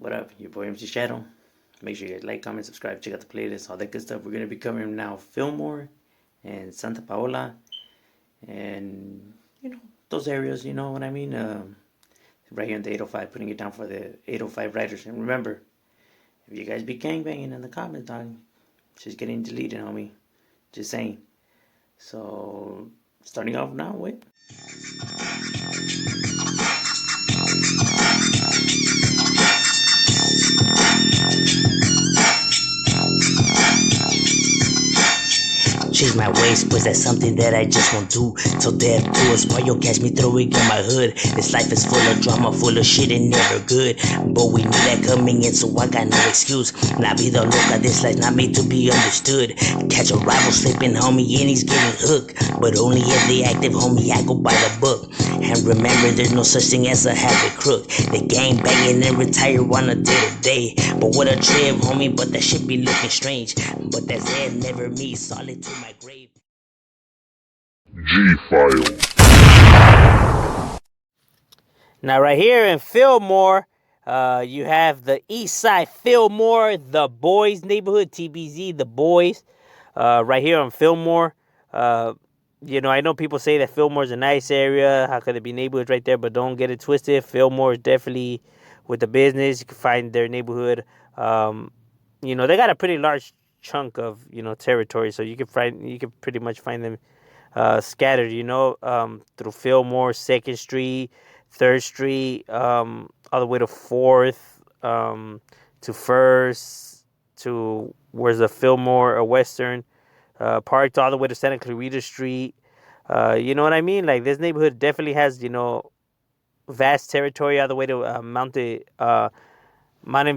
What up? Your boy MC Shadow. Make sure you guys like, comment, subscribe, check out the playlist, all that good stuff. We're going to be covering now Fillmore and Santa Paola and, those areas, you know what I mean? Right here in the 805, putting it down for the 805 riders. And remember, if you guys be gangbanging in the comments, dog, she's getting deleted, homie. Just saying. So, starting off now with. Change my ways, pues that's something that I just won't do. Till death do us, why you'll catch me throwing in my hood. This life is full of drama, full of shit and never good. But we knew that coming in, so I got no excuse. La vida loca, this life's not made to be understood. Catch a rival slipping, homie, and he's getting hooked. But only if they active, homie, I go by the book. And remember, there's no such thing as a habit crook. The gang banging and retire on a day to day. But what a trip, homie, but that shit be looking strange. But that's it, never me, solid to my grave. G-File. Now, right here in Fillmore, you have the East Side Fillmore, the Boys neighborhood, TBZ, the Boys. Right here in Fillmore, I know people say that Fillmore's a nice area. How could there be neighborhoods right there? But don't get it twisted. Fillmore is definitely with the business. You can find their neighborhood. They got a pretty large chunk of territory, so you can pretty much find them scattered. Through Fillmore, 2nd Street, 3rd Street, all the way to 4th, to 1st, to where's the Fillmore or Western, parked all the way to Santa Clarita Street. You know what I mean? Like, this neighborhood definitely has, vast territory all the way to Mountain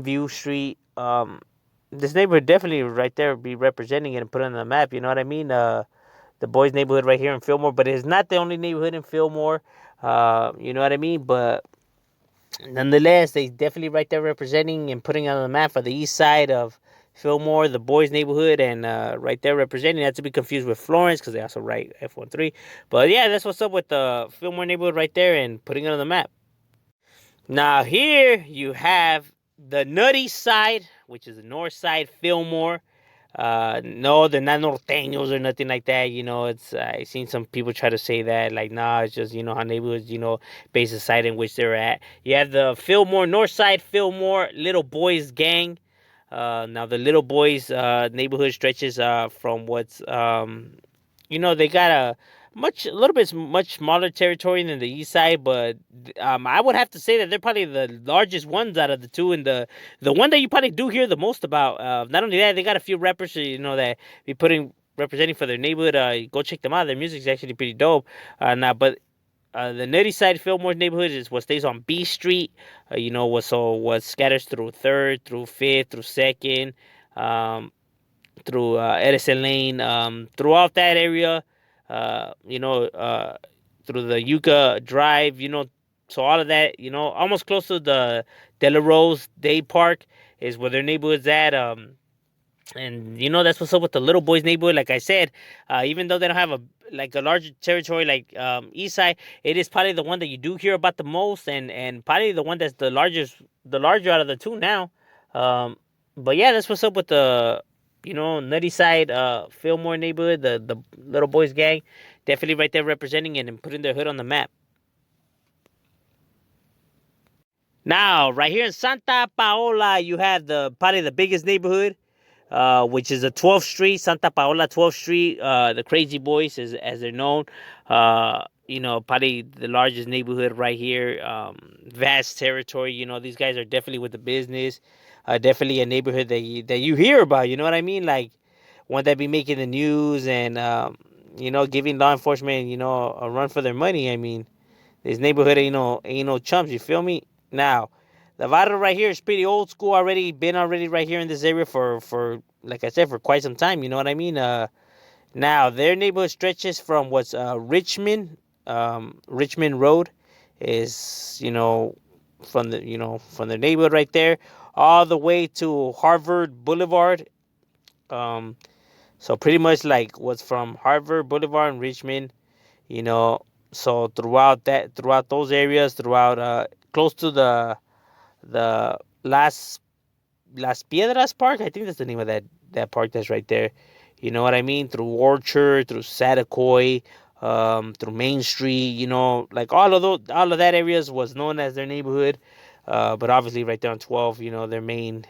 View Street. This neighborhood definitely right there be representing it and put it on the map. You know what I mean? The Boys neighborhood right here in Fillmore, but it's not the only neighborhood in Fillmore. You know what I mean? But nonetheless, they definitely right there representing and putting on the map for the east side of Fillmore, the Boys neighborhood, and right there representing. Not to be confused with Florence, because they also write F13. But yeah, that's what's up with the Fillmore neighborhood right there and putting it on the map. Now here you have the nutty side, which is the north side, Fillmore. No, they're not norteños or nothing like that. I've seen some people try to say that, like, nah, it's just, how neighborhoods, base the side in which they're at. You have the Fillmore, north side, Fillmore, Little Boys gang. Now the Little Boys, neighborhood stretches, from what's, they got a little bit much smaller territory than the east side, but I would have to say that they're probably the largest ones out of the two, and the one that you probably do hear the most about. Not only that, they got a few rappers, that be representing for their neighborhood. Go check them out. Their music's actually pretty dope. But the nutty side, Fillmore's neighborhood, is what stays on B Street. What scatters through 3rd, through 5th, through 2nd, through Edison Lane, throughout that area. Through the Yucca Drive, so all of that, almost close to the De La Rose Day Park is where their neighborhood's at. And that's what's up with the Little Boys neighborhood. Like I said, even though they don't have a larger territory like East Side, it is probably the one that you do hear about the most, and probably the one that's the larger out of the two now. But yeah, that's what's up with the nutty side, Fillmore neighborhood, the Little Boys gang, definitely right there representing it and putting their hood on the map. Now, right here in Santa Paola, you have probably the biggest neighborhood, which is the 12th Street, Santa Paola 12th Street, the Crazy Boys, as they're known. Probably the largest neighborhood right here, vast territory. These guys are definitely with the business. Definitely a neighborhood that you hear about. You know what I mean? Like, one that be making the news and giving law enforcement a run for their money. I mean, this neighborhood ain't no chumps. You feel me? Now, the barrio right here is pretty old school already. Been already right here in this area for like I said, for quite some time. You know what I mean? Now their neighborhood stretches from what's Richmond Road is from the neighborhood right there all the way to Harvard Boulevard. So pretty much like what's from Harvard Boulevard and Richmond, so throughout those areas, close to the Las Piedras Park. I think that's the name of that park that's right there. You know what I mean? Through Orchard, through Satacoy, through Main Street. You know, like all of that areas was known as their neighborhood. But obviously, right there on 12, you know, their main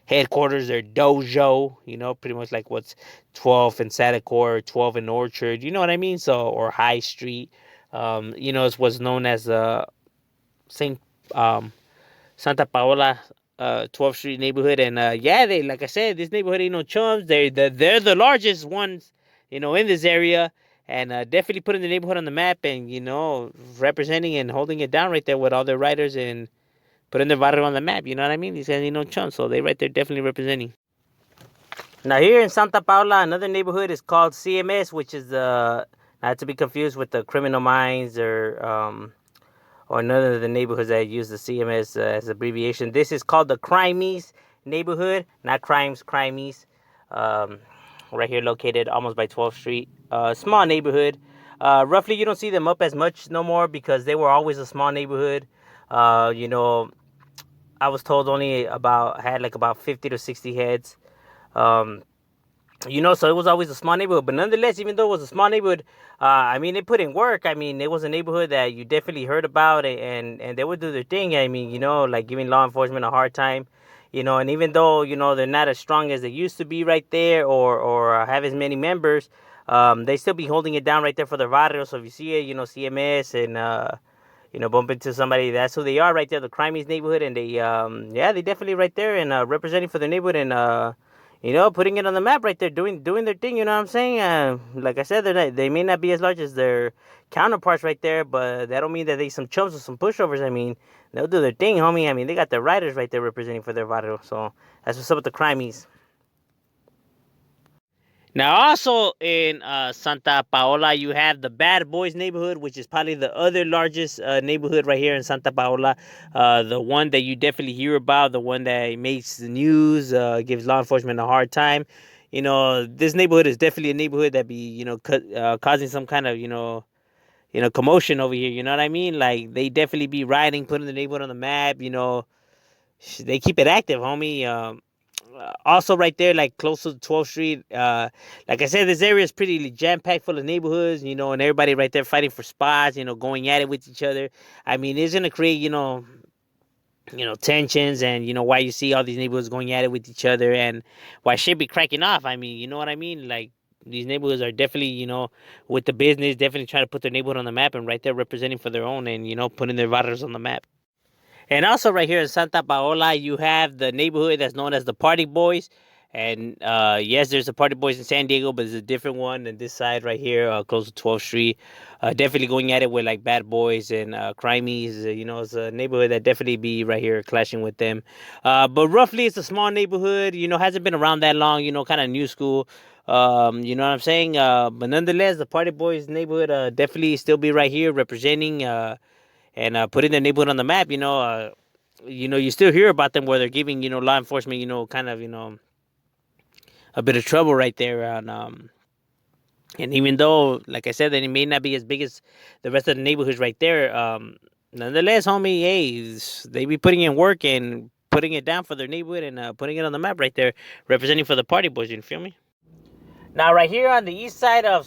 headquarters, their dojo. You know, pretty much like what's 12 in Satacoy, 12 in Orchard. You know what I mean? So or High Street. You know, it was known as Saint Santa Paola 12th Street neighborhood. And yeah, they, like I said, this neighborhood ain't no chums. They're the largest ones, you know, in this area. And definitely putting the neighborhood on the map and, you know, representing and holding it down right there with all their riders and putting their barrio on the map. You know what I mean? These guys ain't no chums. So they right there definitely representing. Now here in Santa Paula, another neighborhood is called CMS, which is not to be confused with the Criminal Minds or none of the neighborhoods that use the CMS as abbreviation. This is called the Crimes neighborhood, not crimes, Crimes. Right here located almost by 12th Street. Small neighborhood. Roughly, you don't see them up as much no more because they were always a small neighborhood. You know, I was told only had like about 50 to 60 heads. You know, so it was always a small neighborhood. But nonetheless, even though it was a small neighborhood, I mean, it put in work. I mean, it was a neighborhood that you definitely heard about, and they would do their thing. I mean, you know, like giving law enforcement a hard time. You know, and even though, you know, they're not as strong as they used to be right there or have as many members, they still be holding it down right there for their barrio. So if you see it, you know, CMS and, you know, bump into somebody, that's who they are right there, the Crimes neighborhood. And they, yeah, they definitely right there and representing for the neighborhood and, you know, putting it on the map right there, doing their thing. You know what I'm saying? Like I said, they may not be as large as their counterparts right there, but that don't mean that they some chumps or some pushovers. I mean, they'll do their thing, homie. I mean, they got their riders right there representing for their barrio. So that's what's up with the Crimies. Now, also in Santa Paola, you have the Bad Boys neighborhood, which is probably the other largest neighborhood right here in Santa Paola. The one that you definitely hear about, the one that makes the news, gives law enforcement a hard time. You know, this neighborhood is definitely a neighborhood that be, you know, causing some kind of, you know, commotion over here. You know what I mean? Like they definitely be riding, putting the neighborhood on the map. You know, they keep it active, homie. Also right there, like close to 12th Street. Like I said, this area is pretty jam-packed full of neighborhoods, you know, and everybody right there fighting for spots, you know, going at it with each other. I mean, it's going to create, you know, tensions and, you know, why you see all these neighborhoods going at it with each other and why shit be cracking off. I mean, you know what I mean? Like, these neighborhoods are definitely, you know, with the business, definitely trying to put their neighborhood on the map and right there representing for their own and, you know, putting their barrios on the map. And also right here in Santa Paola, you have the neighborhood that's known as the Party Boys. And yes, there's a Party Boys in San Diego, but it's a different one than this side right here, close to 12th Street. Definitely going at it with like Bad Boys and Crimies. You know, it's a neighborhood that definitely be right here clashing with them. But roughly, it's a small neighborhood. You know, hasn't been around that long. You know, kind of new school. You know what I'm saying? But nonetheless, the Party Boys neighborhood definitely still be right here representing. And putting their neighborhood on the map. You know, you still hear about them where they're giving, you know, law enforcement, you know, kind of, you know, a bit of trouble right there. And even though, like I said, that it may not be as big as the rest of the neighborhoods right there, nonetheless, homie, hey, they be putting in work and putting it down for their neighborhood and putting it on the map right there, representing for the Party Boys. You feel me? Now, right here on the east side of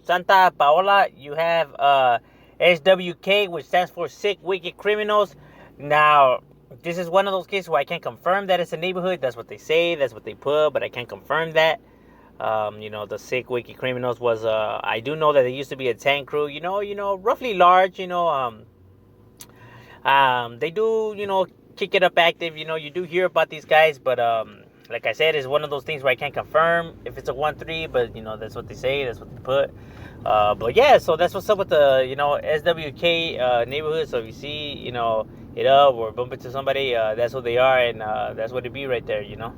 Santa Paola, you have SWK, which stands for Sick Wicked Criminals. Now, this is one of those cases where I can't confirm that it's a neighborhood. That's what they say, that's what they put, but I can't confirm that. You know, the Sick Wicked Criminals was, I do know that they used to be a tank crew, you know, roughly large, they do, you know, kick it up active, you know, you do hear about these guys, but, like I said, it's one of those things where I can't confirm if it's a 1-3, but, you know, that's what they say, that's what they put. But yeah, so that's what's up with the, you know, SWK neighborhood. So if you see, you know, it up or bump into somebody, that's what they are, and that's what it be right there, you know.